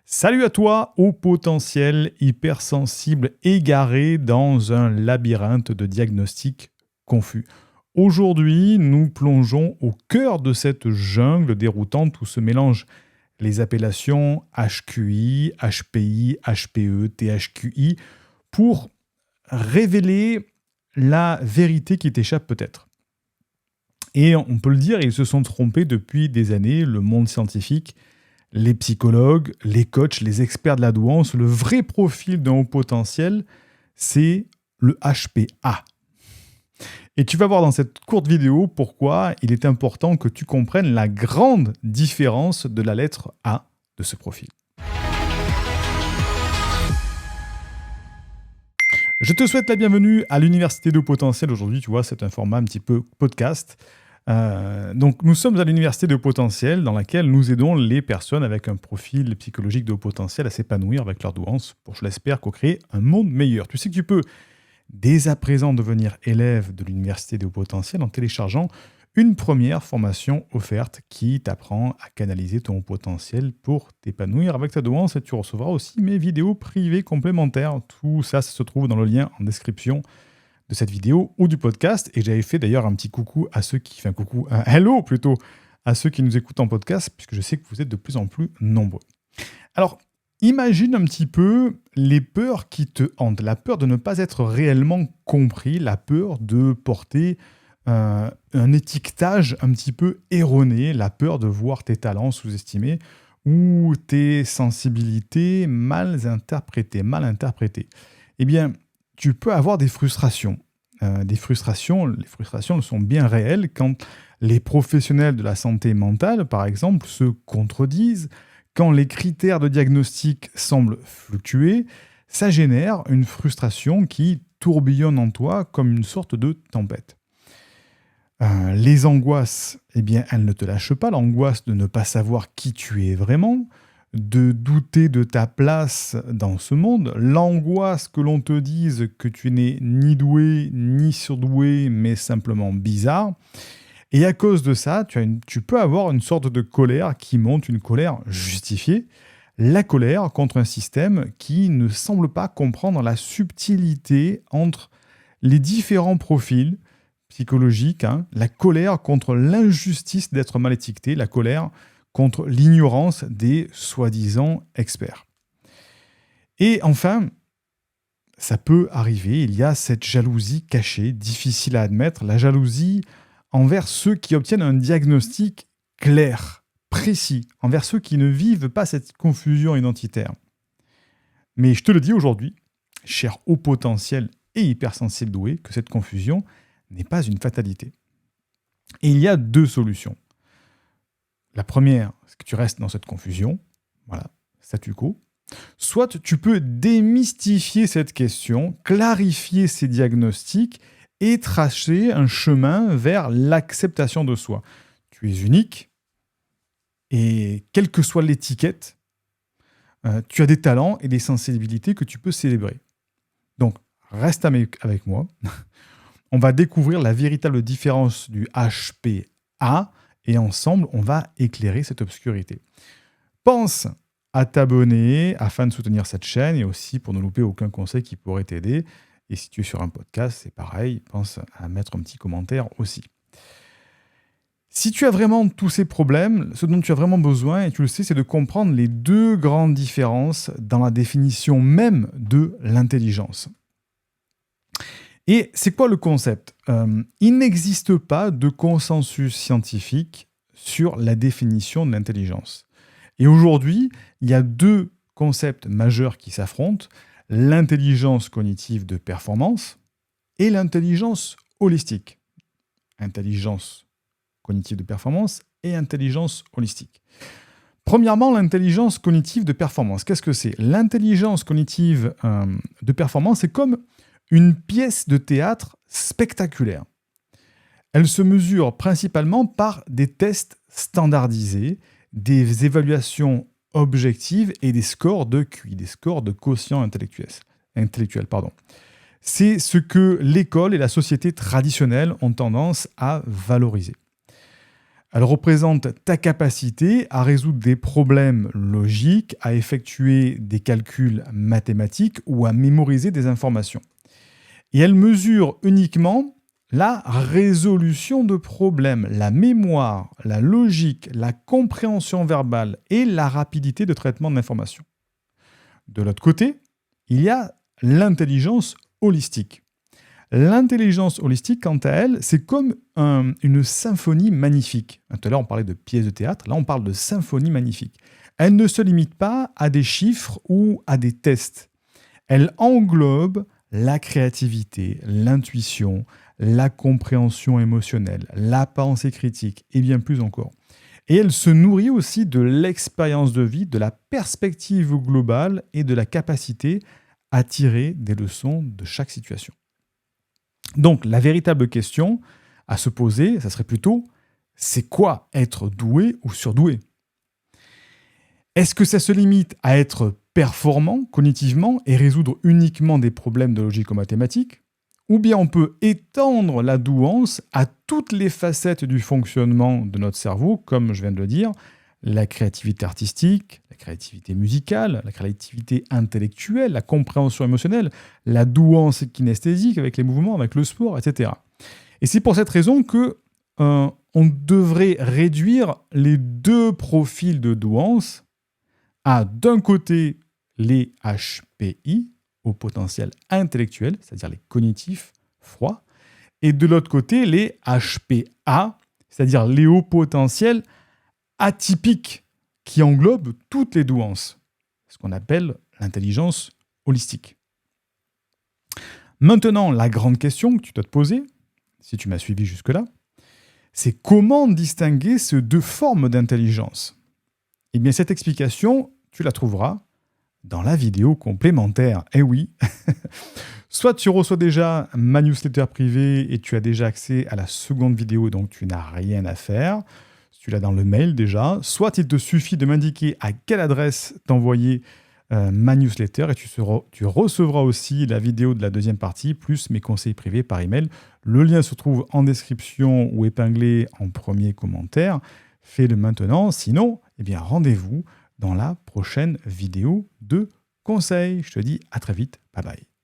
Salut à toi, au potentiel hypersensible égaré dans un labyrinthe de diagnostics confus. Aujourd'hui, nous plongeons au cœur de cette jungle déroutante où se mélangent les appellations HQI, HPI, HPE, THQI pour révéler la vérité qui t'échappe peut-être. Et on peut le dire, ils se sont trompés depuis des années, le monde scientifique, les psychologues, les coachs, les experts de la douance. Le vrai profil d'un haut potentiel, c'est le HPA. Et tu vas voir dans cette courte vidéo pourquoi il est important que tu comprennes la grande différence de la lettre A de ce profil. Je te souhaite la bienvenue à l'Université de Haut Potentiel. Aujourd'hui, tu vois, c'est un format un petit peu podcast. Donc, nous sommes à l'Université de Haut Potentiel dans laquelle nous aidons les personnes avec un profil psychologique de haut potentiel à s'épanouir avec leur douance pour, je l'espère, co-créer un monde meilleur. Tu sais que tu peux dès à présent devenir élève de l'Université de Haut Potentiel en téléchargeant une première formation offerte qui t'apprend à canaliser ton haut potentiel pour t'épanouir avec ta douance, et tu recevras aussi mes vidéos privées complémentaires. Tout ça, ça se trouve dans le lien en description de cette vidéo ou du podcast. Et j'avais fait d'ailleurs un petit coucou à ceux qui... Enfin, coucou, un hello plutôt, à ceux qui nous écoutent en podcast, puisque je sais que vous êtes de plus en plus nombreux. Alors, imagine un petit peu les peurs qui te hantent. La peur de ne pas être réellement compris, la peur de porter un étiquetage un petit peu erroné, la peur de voir tes talents sous-estimés ou tes sensibilités mal interprétées. Eh bien, tu peux avoir des frustrations. Les frustrations sont bien réelles quand les professionnels de la santé mentale, par exemple, se contredisent, quand les critères de diagnostic semblent fluctuer. Ça génère une frustration qui tourbillonne en toi comme une sorte de tempête. Les angoisses, eh bien, elles ne te lâchent pas. L'angoisse de ne pas savoir qui tu es vraiment, de douter de ta place dans ce monde, l'angoisse que l'on te dise que tu n'es ni doué ni surdoué, mais simplement bizarre. Et à cause de ça, tu peux avoir une sorte de colère qui monte, une colère justifiée. La colère contre un système qui ne semble pas comprendre la subtilité entre les différents profils psychologiques, la colère contre l'injustice d'être mal étiqueté, la colère contre l'ignorance des soi-disant experts. Et enfin, ça peut arriver, il y a cette jalousie cachée, difficile à admettre, la jalousie envers ceux qui obtiennent un diagnostic clair, précis, envers ceux qui ne vivent pas cette confusion identitaire. Mais je te le dis aujourd'hui, cher haut potentiel et hypersensible doué, que cette confusion n'est pas une fatalité. Et il y a deux solutions. La première, c'est que tu restes dans cette confusion, voilà, statu quo. Soit tu peux démystifier cette question, clarifier ces diagnostics et tracer un chemin vers l'acceptation de soi. Tu es unique et quelle que soit l'étiquette, tu as des talents et des sensibilités que tu peux célébrer. Donc, reste avec moi. On va découvrir la véritable différence du HPA et ensemble, on va éclairer cette obscurité. Pense à t'abonner afin de soutenir cette chaîne et aussi pour ne louper aucun conseil qui pourrait t'aider. Et si tu es sur un podcast, c'est pareil, pense à mettre un petit commentaire aussi. Si tu as vraiment tous ces problèmes, ce dont tu as vraiment besoin, et tu le sais, c'est de comprendre les deux grandes différences dans la définition même de l'intelligence. Et c'est quoi le concept ? Il n'existe pas de consensus scientifique sur la définition de l'intelligence. Et aujourd'hui, il y a deux concepts majeurs qui s'affrontent, l'intelligence cognitive de performance et l'intelligence holistique. Intelligence cognitive de performance et intelligence holistique. Premièrement, l'intelligence cognitive de performance. Qu'est-ce que c'est ? L'intelligence cognitive de performance, c'est comme une pièce de théâtre spectaculaire. Elle se mesure principalement par des tests standardisés, des évaluations objectives et des scores de QI, des scores de quotient intellectuel. C'est ce que l'école et la société traditionnelle ont tendance à valoriser. Elle représente ta capacité à résoudre des problèmes logiques, à effectuer des calculs mathématiques ou à mémoriser des informations. Et elle mesure uniquement la résolution de problèmes, la mémoire, la logique, la compréhension verbale et la rapidité de traitement de l'information. De l'autre côté, il y a l'intelligence holistique. L'intelligence holistique, quant à elle, c'est comme une symphonie magnifique. Tout à l'heure, on parlait de pièces de théâtre. Là, on parle de symphonie magnifique. Elle ne se limite pas à des chiffres ou à des tests. Elle englobe la créativité, l'intuition, la compréhension émotionnelle, la pensée critique et bien plus encore. Et elle se nourrit aussi de l'expérience de vie, de la perspective globale et de la capacité à tirer des leçons de chaque situation. Donc, la véritable question à se poser, ça serait plutôt, c'est quoi être doué ou surdoué ? Est-ce que ça se limite à être performant cognitivement et résoudre uniquement des problèmes de logique ou mathématiques ? Ou bien on peut étendre la douance à toutes les facettes du fonctionnement de notre cerveau, comme je viens de le dire, la créativité artistique, la créativité musicale, la créativité intellectuelle, la compréhension émotionnelle, la douance kinesthésique avec les mouvements, avec le sport, etc. Et c'est pour cette raison que on devrait réduire les deux profils de douance à d'un côté les HPI, au potentiel intellectuel, c'est-à-dire les cognitifs froids, et de l'autre côté les HPA, c'est-à-dire les hauts potentiels atypiques, qui englobent toutes les douances, ce qu'on appelle l'intelligence holistique. Maintenant, la grande question que tu dois te poser, si tu m'as suivi jusque-là, c'est comment distinguer ces deux formes d'intelligence ? Eh bien, cette explication, tu la trouveras dans la vidéo complémentaire. Eh oui. Soit tu reçois déjà ma newsletter privée et tu as déjà accès à la seconde vidéo, donc tu n'as rien à faire. Tu l'as dans le mail déjà. Soit il te suffit de m'indiquer à quelle adresse t'envoyer ma newsletter et tu recevras aussi la vidéo de la deuxième partie, plus mes conseils privés par email. Le lien se trouve en description ou épinglé en premier commentaire. Fais-le maintenant. Sinon, eh bien, rendez-vous dans la prochaine vidéo de conseils. Je te dis à très vite. Bye bye.